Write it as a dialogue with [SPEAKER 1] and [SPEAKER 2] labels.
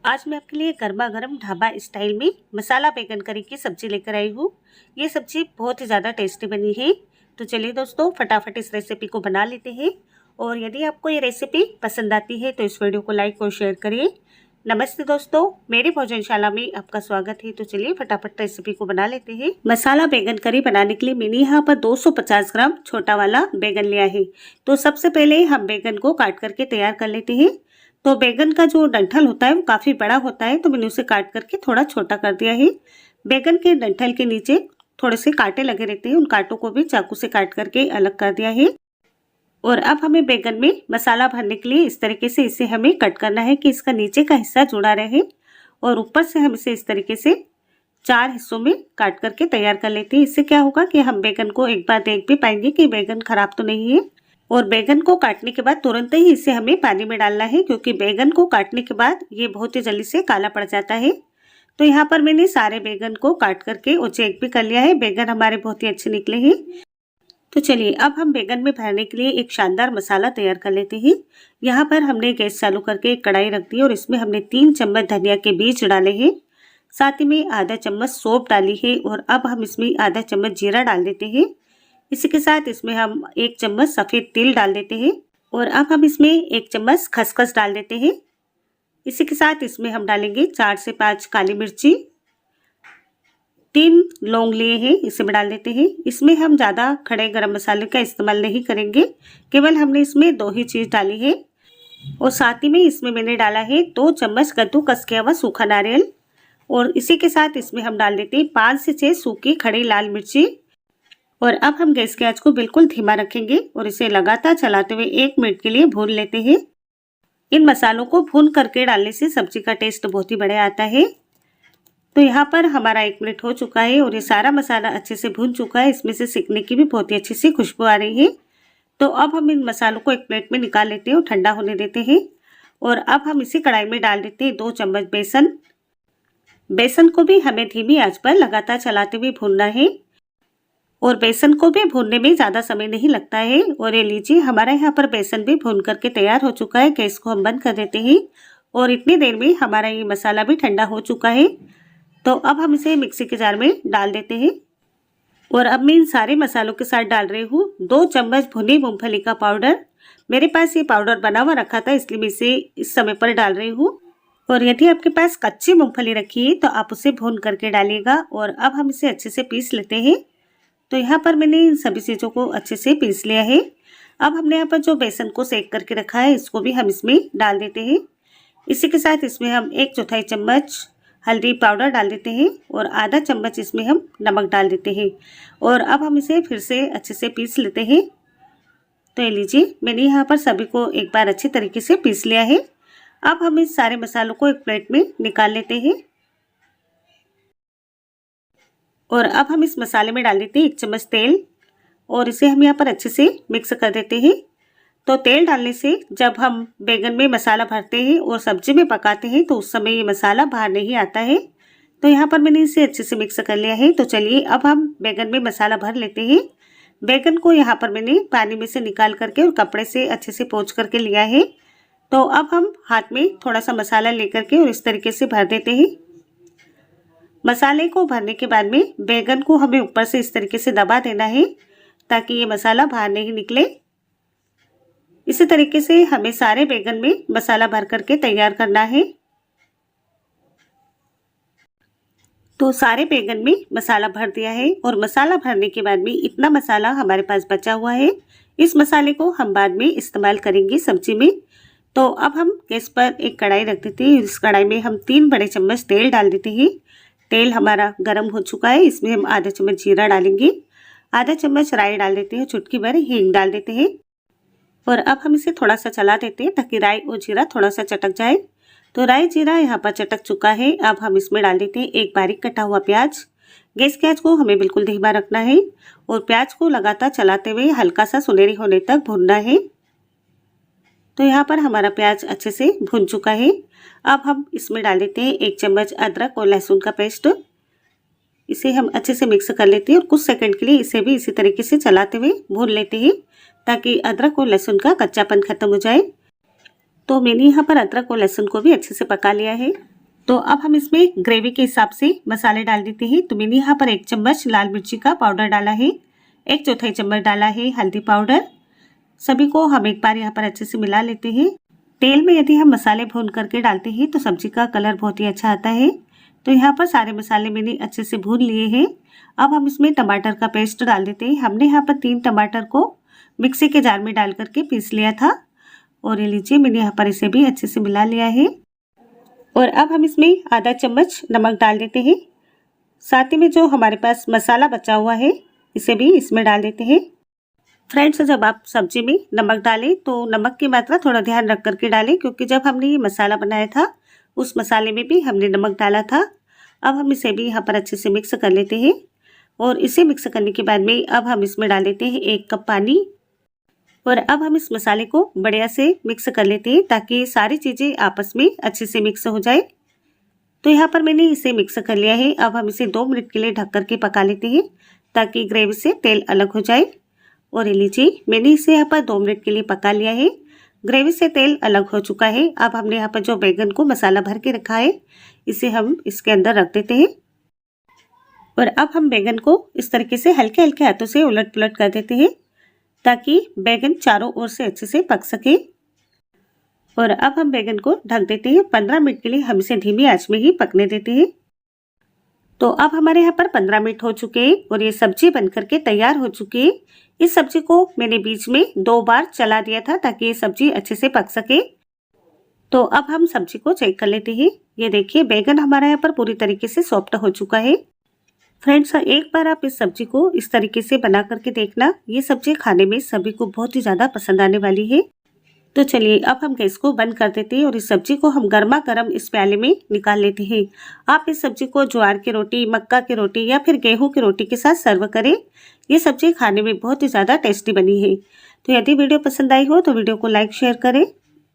[SPEAKER 1] आज मैं आपके लिए गर्मा गर्म ढाबा स्टाइल में मसाला बैगन करी की सब्जी लेकर आई हूँ। ये सब्जी बहुत ही ज़्यादा टेस्टी बनी है। तो चलिए दोस्तों, फटाफट इस रेसिपी को बना लेते हैं। और यदि आपको ये रेसिपी पसंद आती है तो इस वीडियो को लाइक और शेयर करिए। नमस्ते दोस्तों, मेरी भोजनशाला में आपका स्वागत है। तो चलिए फटाफट रेसिपी को बना लेते हैं। मसाला बैगन करी बनाने के लिए मैंने यहाँ पर 250 ग्राम छोटा वाला बैगन लिया है। तो सबसे पहले हम बैगन को काट करके तैयार कर लेते हैं। तो बैगन का जो डंठल होता है वो काफ़ी बड़ा होता है, तो मैंने उसे काट करके थोड़ा छोटा कर दिया है। बैगन के डंठल के नीचे थोड़े से कांटे लगे रहते हैं, उन कांटों को भी चाकू से काट करके अलग कर दिया है। और अब हमें बैगन में मसाला भरने के लिए इस तरीके से इसे हमें कट करना है कि इसका नीचे का हिस्सा जुड़ा रहे। और ऊपर से हम इसे इस तरीके से 4 हिस्सों में काट करके तैयार कर लेते हैं। इससे क्या होगा कि हम बैगन को एक बार देख भी पाएंगे कि बैगन खराब तो नहीं है। और बैगन को काटने के बाद तुरंत ही इसे हमें पानी में डालना है, क्योंकि बैगन को काटने के बाद ये बहुत ही जल्दी से काला पड़ जाता है। तो यहाँ पर मैंने सारे बैगन को काट करके और चेक भी कर लिया है। बैगन हमारे बहुत ही अच्छे निकले हैं। तो चलिए अब हम बैगन में भरने के लिए एक शानदार मसाला तैयार कर लेते हैं। यहाँ पर हमने गैस चालू करके एक कढ़ाई रख दी और इसमें हमने 3 चम्मच धनिया के बीज डाले हैं। साथ ही में आधा चम्मच सौंफ डाली है। और अब हम इसमें आधा चम्मच जीरा डाल देते हैं। इसी के साथ इसमें हम 1 चम्मच सफ़ेद तिल डाल देते हैं। और अब हम इसमें 1 चम्मच खसखस डाल देते हैं। इसी के साथ इसमें हम डालेंगे 4 से 5 काली मिर्ची, 3 लौंग लिए हैं, इसे भी डाल देते हैं। इसमें हम ज़्यादा खड़े गरम मसाले का इस्तेमाल नहीं करेंगे, केवल हमने इसमें 2 ही चीज़ डाली है। और साथ ही में इसमें मैंने डाला है 2 चम्मच कद्दूकस किया हुआ सूखा नारियल। और इसी के साथ इसमें हम डाल देते हैं 5 से 6 सूखी खड़ी लाल मिर्ची। और अब हम गैस के आंच को बिल्कुल धीमा रखेंगे और इसे लगातार चलाते हुए 1 मिनट के लिए भून लेते हैं। इन मसालों को भून करके डालने से सब्जी का टेस्ट बहुत ही बढ़िया आता है। तो यहाँ पर हमारा 1 मिनट हो चुका है और ये सारा मसाला अच्छे से भून चुका है। इसमें से सिकने की भी बहुत ही अच्छी सी खुशबू आ रही है। तो अब हम इन मसालों को एक प्लेट में निकाल लेते हैं और ठंडा होने देते हैं। और अब हम इसी कढ़ाई में डाल देते हैं 2 चम्मच बेसन। बेसन को भी हमें धीमी आंच पर लगातार चलाते हुए भूनना है। और बेसन को भी भूनने में ज़्यादा समय नहीं लगता है। और ये लीजिए, हमारा यहाँ पर बेसन भी भून करके तैयार हो चुका है। गैस को हम बंद कर देते हैं। और इतनी देर में हमारा ये मसाला भी ठंडा हो चुका है। तो अब हम इसे मिक्सी के जार में डाल देते हैं। और अब मैं इन सारे मसालों के साथ डाल रही हूँ 2 चम्मच भुनी मूंगफली का पाउडर। मेरे पास ये पाउडर बना हुआ रखा था, इसलिए मैं इसे इस समय पर डाल रही हूँ। और यदि आपके पास कच्ची मूंगफली रखी है तो आप उसे भून करके डालिएगा। और अब हम इसे अच्छे से पीस लेते हैं। तो यहाँ पर मैंने इन सभी चीज़ों को अच्छे से पीस लिया है। अब हमने यहाँ पर जो बेसन को सेक करके रखा है इसको भी हम इसमें डाल देते हैं। इसी के साथ इसमें हम 1/4 चम्मच हल्दी पाउडर डाल देते हैं और आधा चम्मच इसमें हम नमक डाल देते हैं। और अब हम इसे फिर से अच्छे से पीस लेते हैं। तो ये लीजिए, मैंने यहाँ पर सभी को एक बार अच्छी तरीके से पीस लिया है। अब हम इस सारे मसालों को एक प्लेट में निकाल लेते हैं। और अब हम इस मसाले में डाल देते हैं 1 चम्मच तेल। और इसे हम यहाँ पर अच्छे से मिक्स कर देते हैं। तो तेल डालने से जब हम बैगन में मसाला भरते हैं और सब्जी में पकाते हैं तो उस समय ये मसाला बाहर नहीं आता है। तो यहाँ पर मैंने इसे अच्छे से मिक्स कर लिया है। तो चलिए अब हम बैगन में मसाला भर लेते हैं। बैगन को यहाँ पर मैंने पानी में से निकाल करके और कपड़े से अच्छे से पोंछ करके लिया है। तो अब हम हाथ में थोड़ा सा मसाला लेकर के और इस तरीके से भर देते हैं। मसाले को भरने के बाद में बैगन को हमें ऊपर से इस तरीके से दबा देना है, ताकि ये मसाला बाहर नहीं निकले। इसी तरीके से हमें सारे बैगन में मसाला भर करके तैयार करना है। तो सारे बैगन में मसाला भर दिया है। और मसाला भरने के बाद में इतना मसाला हमारे पास बचा हुआ है। इस मसाले को हम बाद में इस्तेमाल करेंगे सब्जी में। तो अब हम गैस पर एक कढ़ाई रख देते हैं। इस कढ़ाई में हम 3 बड़े चम्मच तेल डाल देते हैं। तेल हमारा गर्म हो चुका है। इसमें हम आधा चम्मच जीरा डालेंगे, आधा चम्मच राई डाल देते हैं, चुटकी भर हींग डाल देते हैं। और अब हम इसे थोड़ा सा चला देते हैं ताकि राई और जीरा थोड़ा सा चटक जाए। तो राई जीरा यहाँ पर चटक चुका है। अब हम इसमें डाल देते हैं 1 बारीक कटा हुआ प्याज। गैस के आंच को हमें बिल्कुल धीमा रखना है और प्याज को लगातार चलाते हुए हल्का सा सुनहरी होने तक भूनना है। तो यहाँ पर हमारा प्याज अच्छे से भुन चुका है। अब हम इसमें डाल देते हैं 1 चम्मच अदरक और लहसुन का पेस्ट। इसे हम अच्छे से मिक्स कर लेते हैं और कुछ सेकंड के लिए इसे भी इसी तरीके से चलाते हुए भून लेते हैं, ताकि अदरक और लहसुन का कच्चापन खत्म हो जाए। तो मैंने यहाँ पर अदरक और लहसुन को भी अच्छे से पका लिया है। तो अब हम इसमें ग्रेवी के हिसाब से मसाले डाल देते हैं। तो मैंने यहाँ पर 1 चम्मच लाल मिर्ची का पाउडर डाला है, 1/4 चम्मच डाला है हल्दी पाउडर। सभी को हम एक बार यहाँ पर अच्छे से मिला लेते हैं। तेल में यदि हम मसाले भून करके डालते हैं तो सब्जी का कलर बहुत ही अच्छा आता है। तो यहाँ पर सारे मसाले मैंने अच्छे से भून लिए हैं। अब हम इसमें टमाटर का पेस्ट डाल देते हैं। हमने यहाँ पर 3 टमाटर को मिक्सी के जार में डाल करके पीस लिया था और ये लीजिए मैंने यहाँ पर इसे भी अच्छे से मिला लिया है। और अब हम इसमें आधा चम्मच नमक डाल देते हैं। साथ ही में जो हमारे पास मसाला बचा हुआ है इसे भी इसमें डाल देते हैं। फ्रेंड्स, जब आप सब्जी में नमक डालें तो नमक की मात्रा थोड़ा ध्यान रख करके डालें, क्योंकि जब हमने ये मसाला बनाया था उस मसाले में भी हमने नमक डाला था। अब हम इसे भी यहाँ पर अच्छे से मिक्स कर लेते हैं और इसे मिक्स करने के बाद में अब हम इसमें डाल देते हैं 1 कप पानी। और अब हम इस मसाले को बढ़िया से मिक्स कर लेते हैं ताकि सारी चीज़ें आपस में अच्छे से मिक्स हो जाए। तो यहाँ पर मैंने इसे मिक्स कर लिया है। अब हम इसे 2 मिनट के लिए ढक करके पका लेते हैं ताकि ग्रेवी से तेल अलग हो जाए। और ये लीजिए मैंने इसे यहाँ पर 2 मिनट के लिए पका लिया है। ग्रेवी से तेल अलग हो चुका है। अब हमने यहाँ पर जो बैगन को मसाला भर के रखा है इसे हम इसके अंदर रख देते हैं। और अब हम बैगन को इस तरीके से हल्के हल्के हाथों से उलट पुलट कर देते हैं ताकि बैगन चारों ओर से अच्छे से पक सके। और अब हम बैगन को ढक देते हैं। 15 मिनट के लिए हम इसे धीमी आंच में ही पकने देते हैं। तो अब हमारे यहाँ पर 15 मिनट हो चुके हैं और ये सब्जी बन करके तैयार हो चुकी है। इस सब्जी को मैंने बीच में 2 बार चला दिया था ताकि ये सब्जी अच्छे से पक सके। तो अब हम सब्जी को चेक कर लेते हैं। ये देखिए बैगन हमारा यहाँ पर पूरी तरीके से सॉफ्ट हो चुका है। फ्रेंड्स, एक बार आप इस सब्जी को इस तरीके से बना करके देखना। ये सब्जी खाने में सभी को बहुत ही ज़्यादा पसंद आने वाली है। तो चलिए अब हम गैस को बंद कर देते हैं और इस सब्जी को हम गर्मा गर्म इस प्याले में निकाल लेते हैं। आप इस सब्जी को ज्वार की रोटी, मक्का की रोटी या फिर गेहूं की रोटी के साथ सर्व करें। ये सब्जी खाने में बहुत ही ज़्यादा टेस्टी बनी है। तो यदि वीडियो पसंद आई हो तो वीडियो को लाइक शेयर करें।